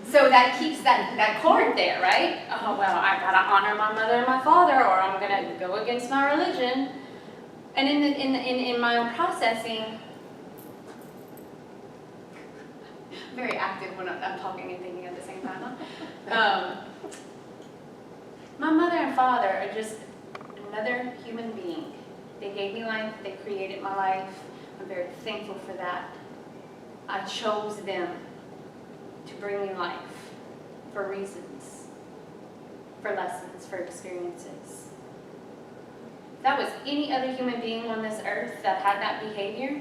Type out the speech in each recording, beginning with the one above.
So that keeps that cord there, right? Oh, well, I gotta honor my mother and my father, or I'm gonna go against my religion. And in my own processing, very active when I'm talking and thinking at the same time, huh? My mother and father are just another human being. They gave me life, they created my life. I'm very thankful for that. I chose them to bring me life for reasons, for lessons, for experiences. If that was any other human being on this earth that had that behavior,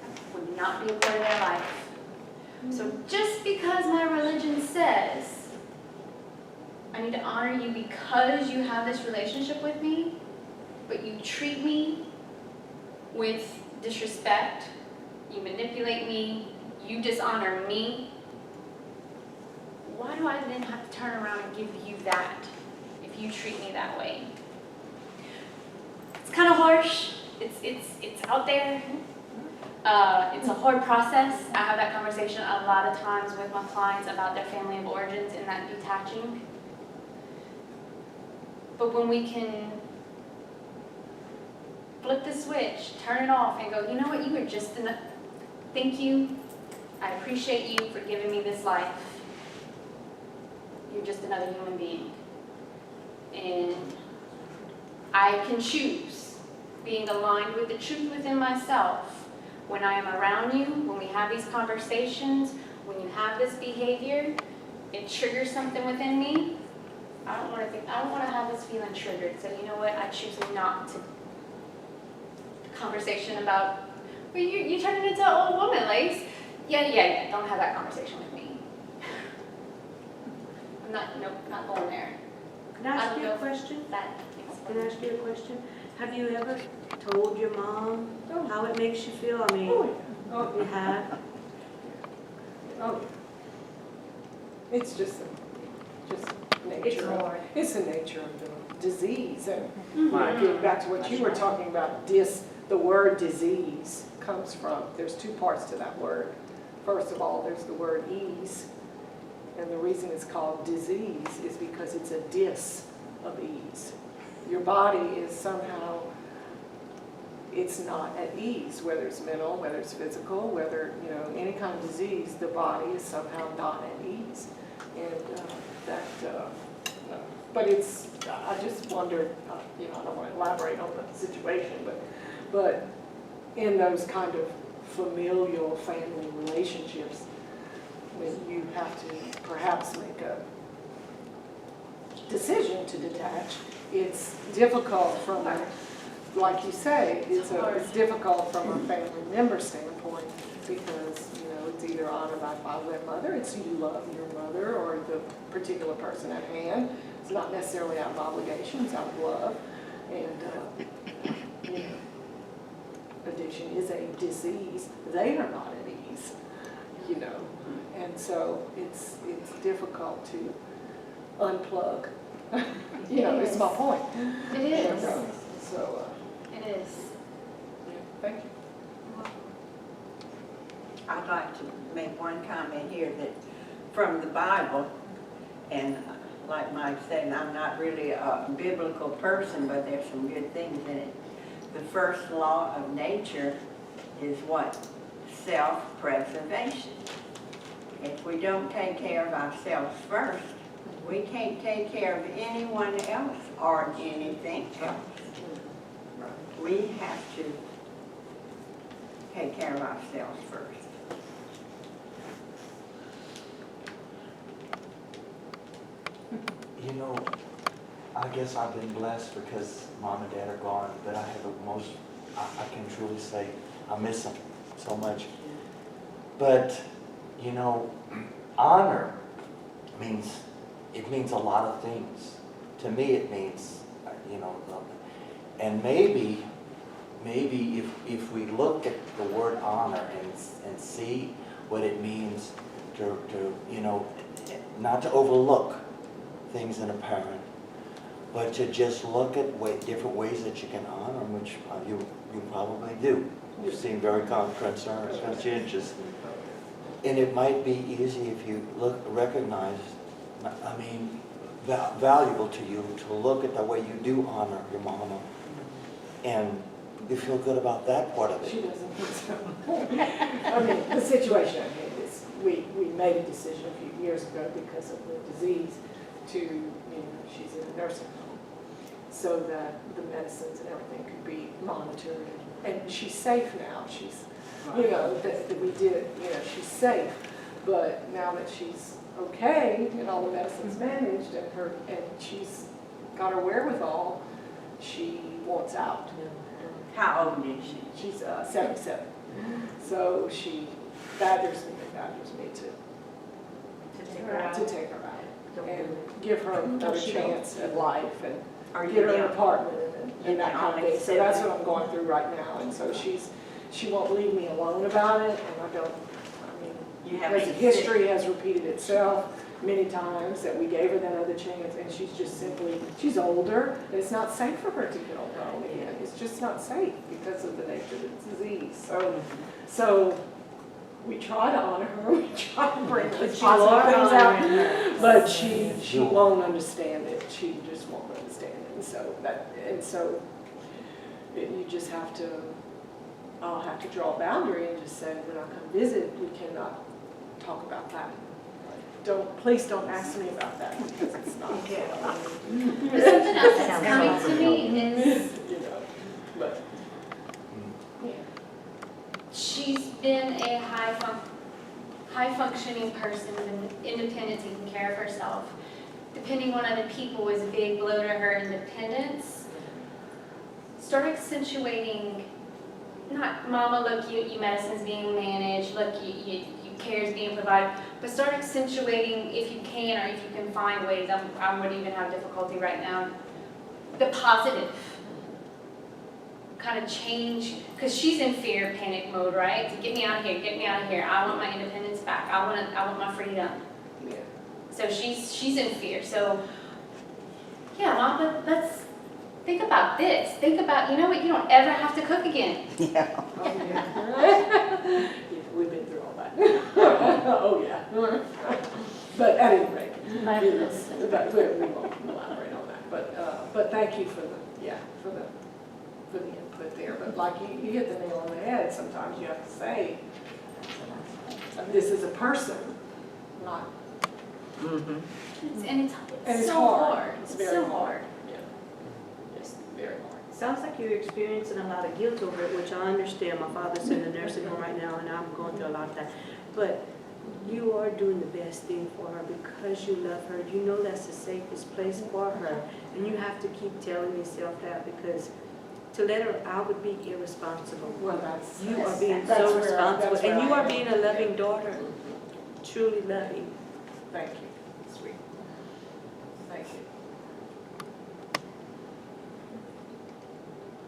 that would not be a part of their life. So just because my religion says I need to honor you because you have this relationship with me, but you treat me with disrespect, you manipulate me, you dishonor me, why do I then have to turn around and give you that if you treat me that way? It's kind of harsh. It's out there. It's a hard process. I have that conversation a lot of times with my clients about their family of origins and that detaching. But when we can flip the switch, turn it off, and go, you know what, you were just enough. Thank you. I appreciate you for giving me this life. You're just another human being. And I can choose being aligned with the truth within myself when I am around you, when we have these conversations, when you have this behavior, it triggers something within me. I don't want to have this feeling triggered. So you know what? I choose not to. Conversation about, well, you turning into an old woman, Lace. Yeah. Don't have that conversation with me. I'm not going there. Can I ask you a question? Can I ask you a question? Have you ever told your mom how it makes you feel? I mean, you have? Oh, it's just nature. It's hard. It's the nature of the disease. And getting back to what you were talking about, the word disease comes from, there's two parts to that word. First of all, there's the word ease. And the reason it's called disease is because it's a dis of ease. Your body is somehow, it's not at ease, whether it's mental, whether it's physical, whether, any kind of disease, the body is somehow not at ease. And but I just wondered, I don't want to elaborate on the situation, but in those kind of familial family relationships, when you have to perhaps make a decision to detach, it's difficult from like you say, it's difficult from a family member standpoint because, it's either honor my father and mother, it's you love your mother or the particular person at hand. It's not necessarily out of obligation, it's out of love. And, addiction is a disease. They are not at ease, and so it's difficult to unplug. It's my point. It is. And, so it is. Yeah, thank you. I'd like to make one comment here that from the Bible, and like Mike said, I'm not really a biblical person, but there's some good things in it. The first law of nature is what? Self-preservation. If we don't take care of ourselves first, we can't take care of anyone else or anything else. We have to take care of ourselves first. I guess I've been blessed because mom and dad are gone, but I can truly say I miss them so much. But, honor means a lot of things. To me it means, and maybe if we look at the word honor and see what it means to not to overlook things in a parent, but to just look at different ways that you can honor them, which you probably do. You seem very conscientious. And it might be easy if you recognize, I mean, valuable to you to look at the way you do honor your mama. And you feel good about that part of She it. doesn't think so. I mean, the situation at hand is, we made a decision a few years ago because of the disease to, she's in a nursing home, so that the medicines and everything could be monitored. And she's safe now. She's, that we did, she's safe. But now that she's okay and all the medicine's managed and she's got her wherewithal, she wants out. How old is she? She's 77. So she badgers me To take her out. to take her out Don't and do it. give her another she chance at life and Are get you her an down? apartment and that kind of thing. So that's what I'm Only going through right now. And so she won't leave me alone about it, and You have because any history has repeated itself many times that we gave her that other chance, and she's older, and it's not safe for her to get on her own again. It's just not safe because of the nature of the disease. So we try to honor her, we try to bring But positive you are things out, honoring her. but she won't understand it. She just won't understand it. And so you just have to, I'll have to draw a boundary and just say, when I come visit, we cannot talk about that. Please don't ask me about that because it's not. But something else that's coming to me is But, yeah. she's been a high functioning person, been independent, taking care of herself. Depending on other people was a big blow to her independence. Start accentuating, not mama, look, you medicine's being managed, look, you care's being provided, but start accentuating, if you can or if you can find ways, I would even have difficulty right now, the positive. Kind of change, because she's in fear, panic mode, right? To get me out of here, I want my independence back, I want my freedom. Yeah. So she's in fear. So yeah, Mom, let's think about this. Think about, you know what, you don't ever have to cook again. Yeah. Oh, yeah. We've been through all that. Oh, yeah. But at any rate, we won't elaborate on that. But thank you for the input there. But like you hit the nail on the head. Sometimes you have to say, this is a person, not. And And it's so hard. It's It's very so hard. hard. Yeah. It's very hard. Sounds like you're experiencing a lot of guilt over it, which I understand. My father's in a nursing home right now, and I'm going through a lot of that. But you are doing the best thing for her because you love her. You know that's the safest place for her. And you have to keep telling yourself that, because to let her out would be irresponsible. Well, You are being that's so where responsible, and you I are am. being a loving daughter, truly loving. Thank you. Sweet. Thank you.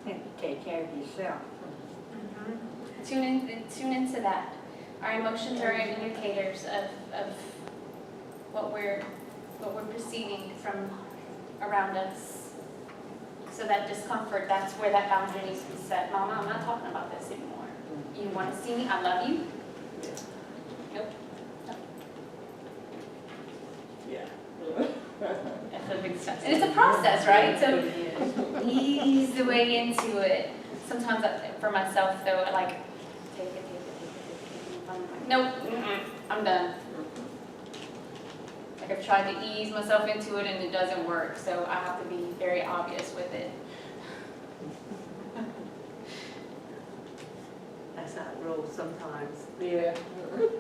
have to take care of yourself. Tune into that. Our emotions are indicators of what we're perceiving from around us. So that discomfort, that's where that boundary needs to be set. Mama, I'm not talking about this anymore. You want to see me? I love you. Nope. Yeah. That's a big step. And it's a process, right? So ease the way into it. Sometimes for myself though, I like take it. I'm like, nope, I'm done. Like I've tried to ease myself into it and it doesn't work, so I have to be very obvious with it. That's how it rolls sometimes. Yeah.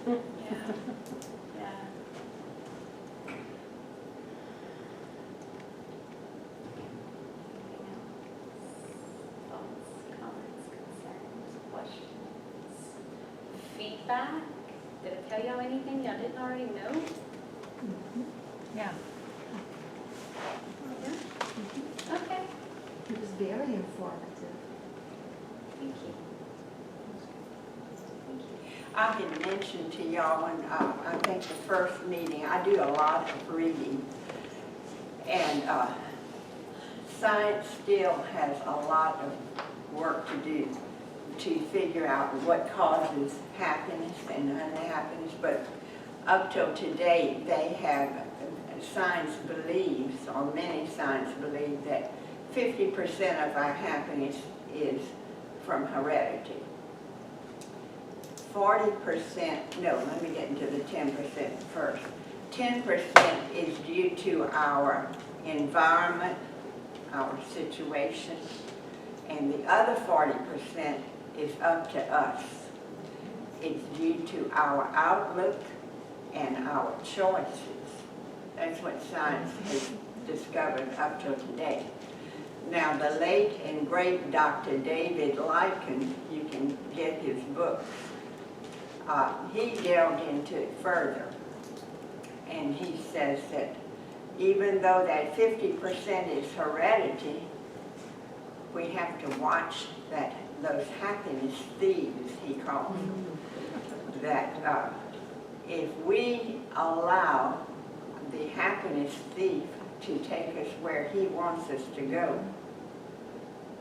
Yeah. Thoughts, comments, concerns, questions, feedback? Did it tell y'all anything y'all didn't already know? Yeah, Okay, it was very informative. thank you. I had mentioned to y'all in, I think the first meeting, I do a lot of reading. And science still has a lot of work to do. to figure out what causes happiness and unhappiness, but up till today, they have, science believes, or many science believe, that 50% of our happiness is from heredity. 40%, no, let me get into the 10% first. 10% is due to our environment, our situation, and the other 40% is up to us. It's due to our outlook and our choices. That's what science has discovered up till today. Now, the late and great Dr. David Lycan, you can get his books, he delved into it further. And he says that even though that 50% is heredity, we have to watch that those happiness thieves, he calls them, that if we allow the happiness thief to take us where he wants us to go,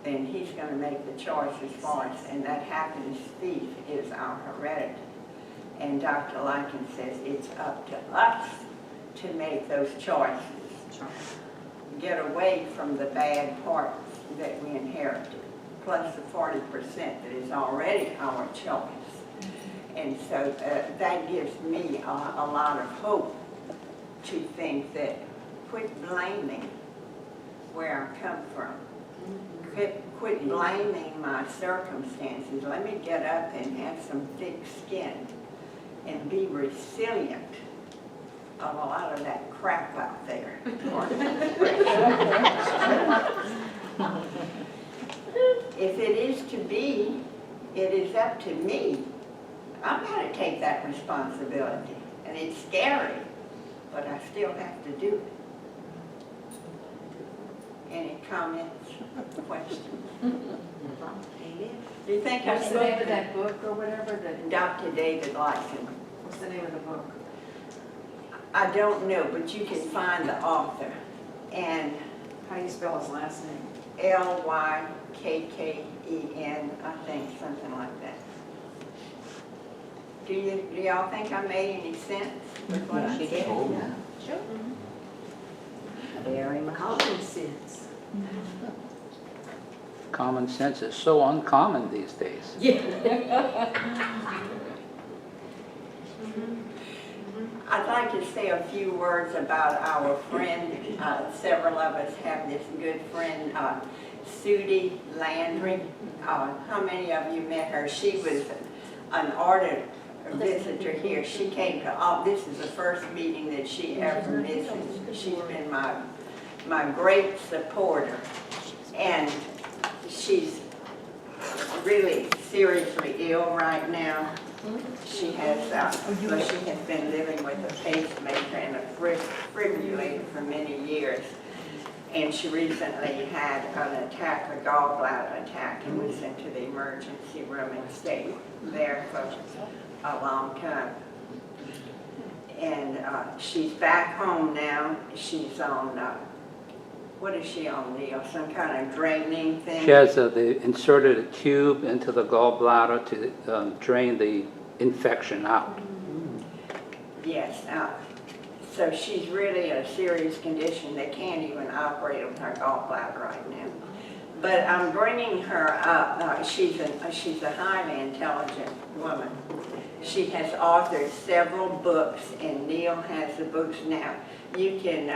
then he's going to make the choices for us, and that happiness thief is our heredity. And Dr. Lycan says it's up to us to make those choices. Get away from the bad parts that we inherited, plus the 40% that is already our choice. And so that gives me a lot of hope to think that quit blaming where I come from. Quit blaming my circumstances. Let me get up and have some thick skin and be resilient of a lot of that crap out there. If it is to be, it is up to me. I'm going to take that responsibility. And it's scary, but I still have to do it. Any comments, questions? Do you think I What's the name of spoke that book or whatever? to Dr. David Lycan? What's the name of the book? I don't know, but you can find the author. And How do you spell his last name? Lykken, I think, something like that. Do y'all think I made any sense with what I said? Oh. Sure. Very common sense. Common sense is so uncommon these days. I'd like to say a few words about our friend. Several of us have this good friend, Sudie Landry. How many of you met her? She was an ardent visitor here. She came to, this is the first meeting that she ever misses. She's been my great supporter. And she's really seriously ill right now. She has, she has been living with a pacemaker and a defibrillator for many years. And she recently had an attack, a gallbladder attack, and was sent to the emergency room and stayed there for a long time. And she's back home now. She's on, what is she on, Neil? Some kind of draining thing? She has, they inserted a tube into the gallbladder to drain the infection out. Yes. So she's really in a serious condition. They can't even operate on her gallbladder right now. But I'm bringing her up. She's a highly intelligent woman. She has authored several books, and Neil has the books now. You can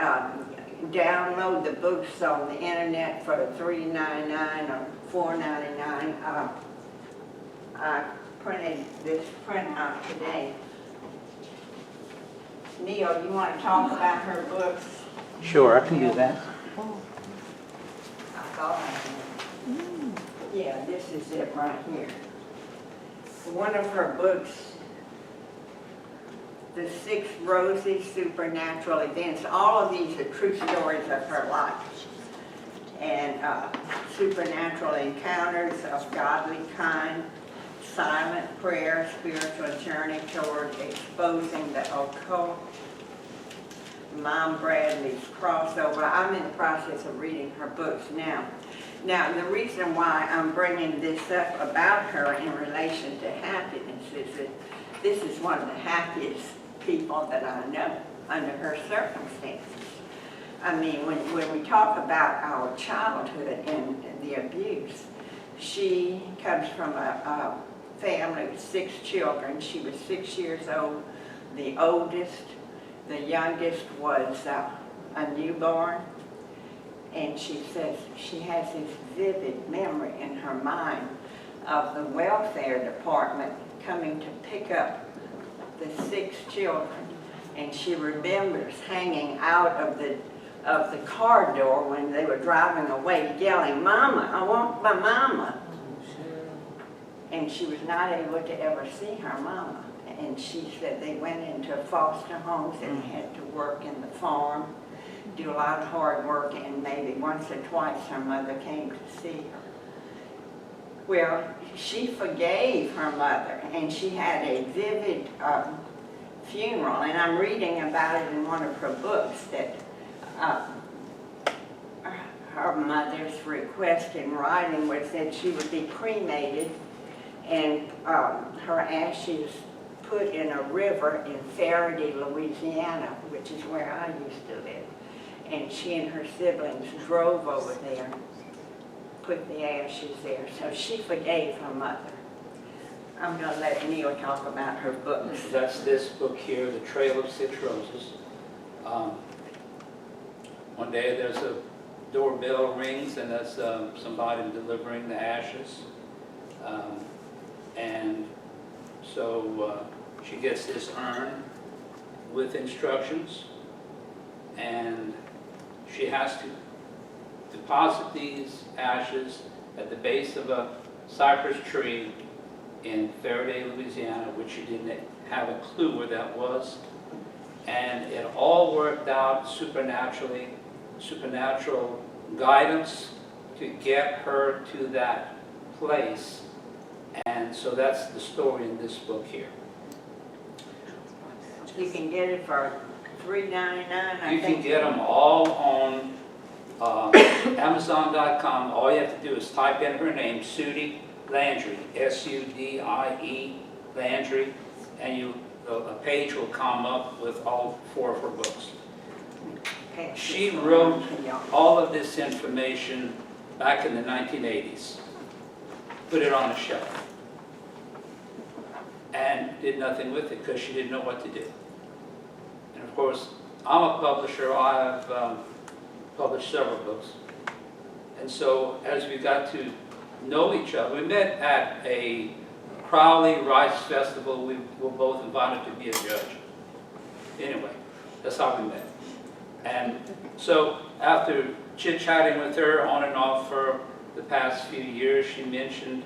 download the books on the internet for $3.99 or $4.99. I printed this print out today. Neil, you want to talk about her books? Sure, I can do that. I thought I did. Yeah, this is it right here. One of her books, The 6 Rosy Supernatural Events. All of these are true stories of her life. And supernatural encounters of godly kind, silent prayer, spiritual journey toward exposing the occult, Mom Bradley's crossover. I'm in the process of reading her books now. Now, the reason why I'm bringing this up about her in relation to happiness is that this is one of the happiest people that I know under her circumstances. I mean, when we talk about our childhood and the abuse, she comes from a family with 6 children. She was 6 years old, the oldest. The youngest was a newborn. And she says she has this vivid memory in her mind of the welfare department coming to pick up the 6 children. And she remembers hanging out of the car door when they were driving away yelling, "Mama, I want my mama." And she was not able to ever see her mama. And she said they went into foster homes and had to work in the farm, do a lot of hard work, and maybe once or twice her mother came to see her. Well, she forgave her mother, and she had a vivid funeral, and I'm reading about it in one of her books that her mother's request in writing was that she would be cremated and her ashes put in a river in Faraday, Louisiana, which is where I used to live. And she and her siblings drove over there, put the ashes there. So she forgave her mother. I'm going to let Neil talk about her books. That's this book here, The Trail of 6 Roses. One day there's a doorbell rings and that's somebody delivering the ashes. And so she gets this urn with instructions, and she has to deposit these ashes at the base of a cypress tree in Faraday, Louisiana, which she didn't have a clue where that was. And it all worked out supernaturally, supernatural guidance to get her to that place. And so that's the story in this book here. You can get it for $3.99, I You think. can get them all on Amazon.com. All you have to do is type in her name, Sudie Landry, S-U-D-I-E, Landry, and a page will come up with all 4 of her books. She wrote all of this information back in the 1980s, put it on a shelf, and did nothing with it because she didn't know what to do. And of course, I'm a publisher. I have published several books. And so as we got to know each other, we met at a Crowley Rice Festival. We were both invited to be a judge. Anyway, that's how we met. And so after chit-chatting with her on and off for the past few years, she mentioned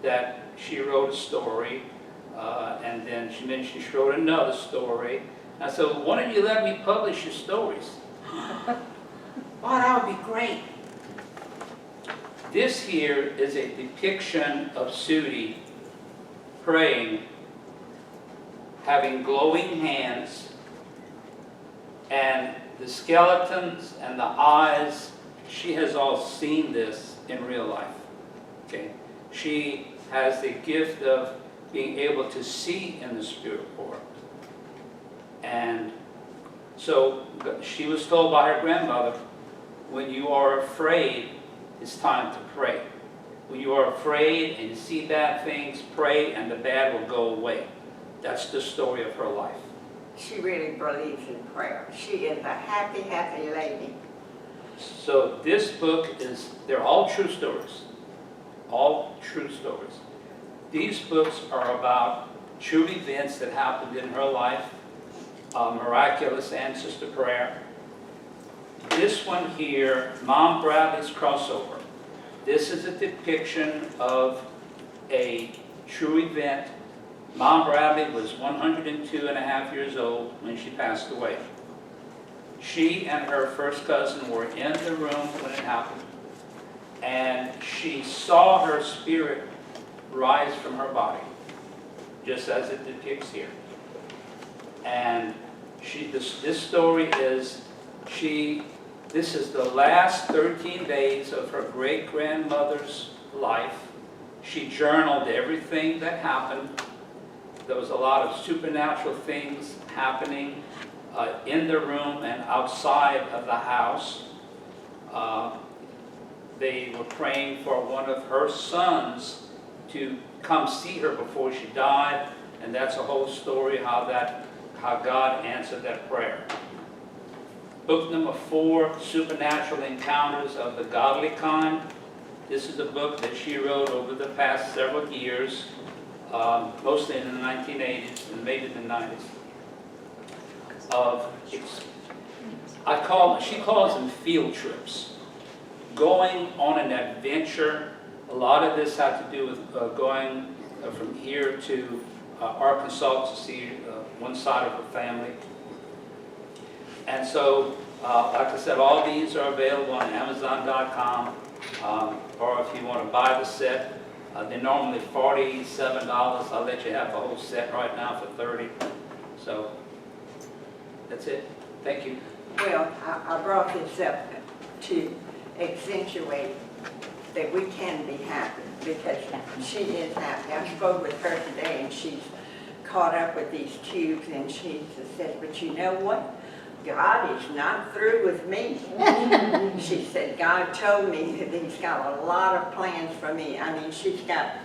that she wrote a story, and then she mentioned she wrote another story. I said, well, why don't you let me publish your stories? Oh, that would be great. This here is a depiction of Sudie praying, having glowing hands, and the skeletons and the eyes. She has all seen this in real life. Okay, she has the gift of being able to see in the spirit world. And so she was told by her grandmother, when you are afraid, it's time to pray. When you are afraid and you see bad things, pray and the bad will go away. That's the story of her life. She really believes in prayer. She is a happy, happy lady. So this book is, they're all true stories. All true stories. These books are about true events that happened in her life, miraculous ancestor prayer. This one here, Mom Bradley's Crossover. This is a depiction of a true event. Mom Bradley was 102.5 years old when she passed away. She and her first cousin were in the room when it happened, and she saw her spirit rise from her body, just as it depicts here. And This story is, this is the last 13 days of her great-grandmother's life. She journaled everything that happened. There was a lot of supernatural things happening in the room and outside of the house. They were praying for one of her sons to come see her before she died, and that's a whole story how God answered that prayer. Book number 4, Supernatural Encounters of the Godly Kind. This is a book that she wrote over the past several years, mostly in the 1980s and maybe the 90s. She calls them field trips. Going on an adventure. A lot of this had to do with going from here to Arkansas to see one side of her family. And so, like I said, all these are available on Amazon.com, or if you want to buy the set, they're normally $47. I'll let you have the whole set right now for $30. So, that's it. Thank you. Well, I brought this up to accentuate that we can be happy, because she is happy. I spoke with her today, and she's caught up with these tubes, and she said, but you know what? God is not through with me. She said, God told me that he's got a lot of plans for me. I mean, she's got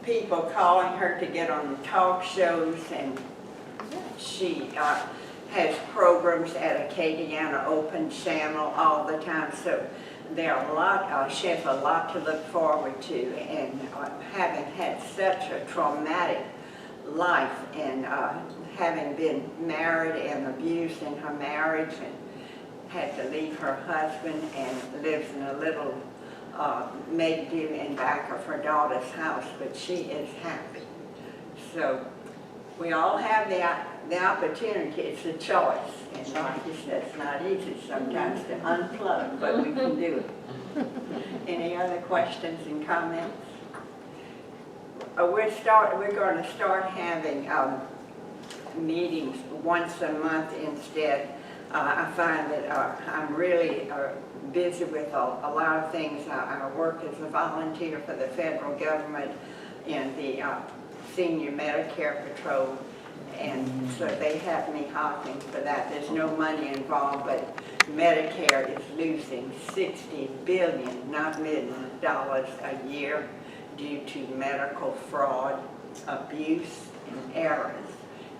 people calling her to get on the talk shows, and she has programs at Acadiana Open Channel all the time. So there are a lot, she has a lot to look forward to, and having had such a traumatic life, and having been married and abused in her marriage, and had to leave her husband, and lives in a little make-do in back of her daughter's house, but she is happy. So we all have the opportunity. It's a choice, and like you said, it's not easy sometimes to unplug, but we can do it. Any other questions and comments? We're going to start having meetings once a month instead. I find that I'm really busy with a lot of things. I work as a volunteer for the federal government in the Senior Medicare Patrol, and so they have me hopping for that. There's no money involved, but Medicare is losing $60 billion, not million, dollars a year due to medical fraud, abuse, and errors.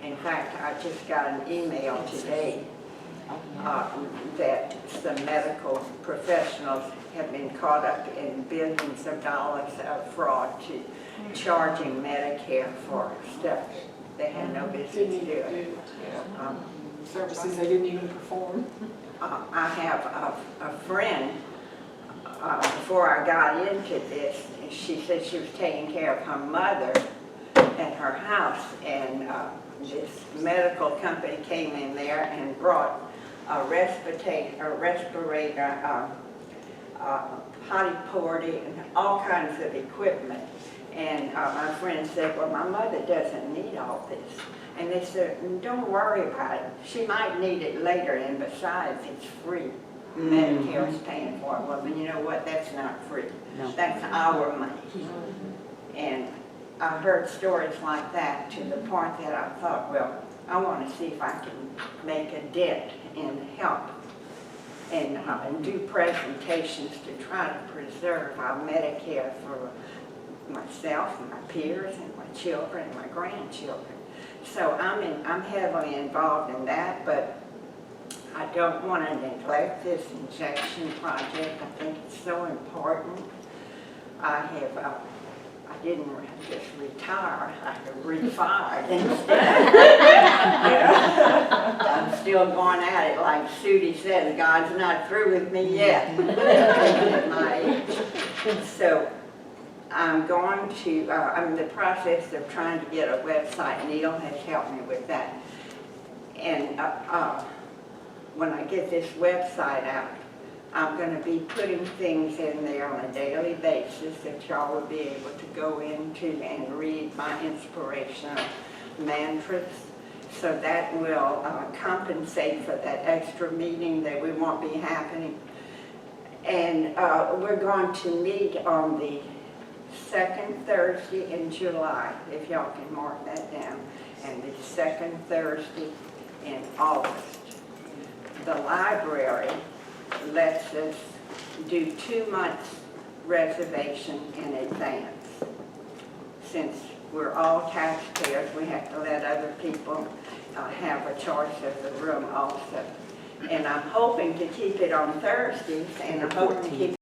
In fact, I just got an email today that some medical professionals have been caught up in billions of dollars of fraud to charging Medicare for stuff they had no business doing. Services they didn't even perform. I have a friend, before I got into this, she said she was taking care of her mother at her house, and this medical company came in there and brought a respirator, potty potty, and all kinds of equipment. And my friend said, well, my mother doesn't need all this. And they said, don't worry about it. She might need it later, and besides, it's free. Medicare is paying for it. Well, you know what? That's not free. No. That's our money. And I heard stories like that to the point that I thought, well, I want to see if I can make a dent and help and do presentations to try to preserve our Medicare for myself and my peers and my children and my grandchildren. So I'm heavily involved in that, but I don't want to neglect this injection project. I think it's so important. I didn't just retire, I refired instead. I'm still going at it, like Sudie says, God's not through with me yet at my age. So I'm in the process of trying to get a website. Neil has helped me with that. And when I get this website out, I'm going to be putting things in there on a daily basis that y'all will be able to go into and read my inspirational mantras. So that will compensate for that extra meeting that we won't be happening. And we're going to meet on the second Thursday in July, if y'all can mark that down, and the second Thursday in August. The library lets us do 2 months reservation in advance. Since we're all taxpayers, we have to let other people have a choice of the room also. And I'm hoping to keep it on Thursdays, and I'm hoping to keep